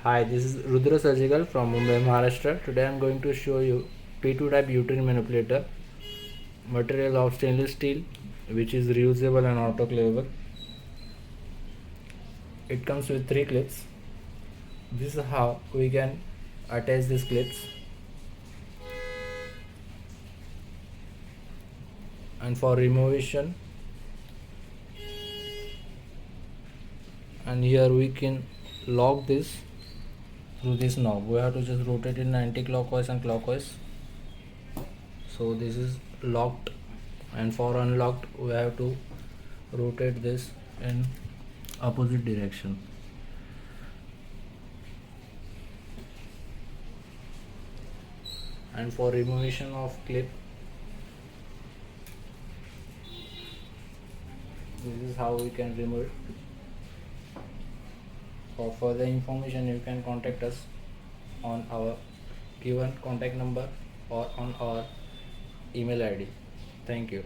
Hi, this is Rudra Surgical from Mumbai, Maharashtra. Today I am going to show you P2 type uterine manipulator, material of stainless steel, which is reusable and autoclavable. It comes with 3 clips. This is how we can attach these clips. And for removation, and here we can lock this through this knob. We have to just rotate it 90 clockwise and clockwise. So this is locked, and for unlocked we have to rotate this in opposite direction. And for removation of clip, this is how we can remove it. For further information you can contact us on our given contact number or on our email ID. Thank you.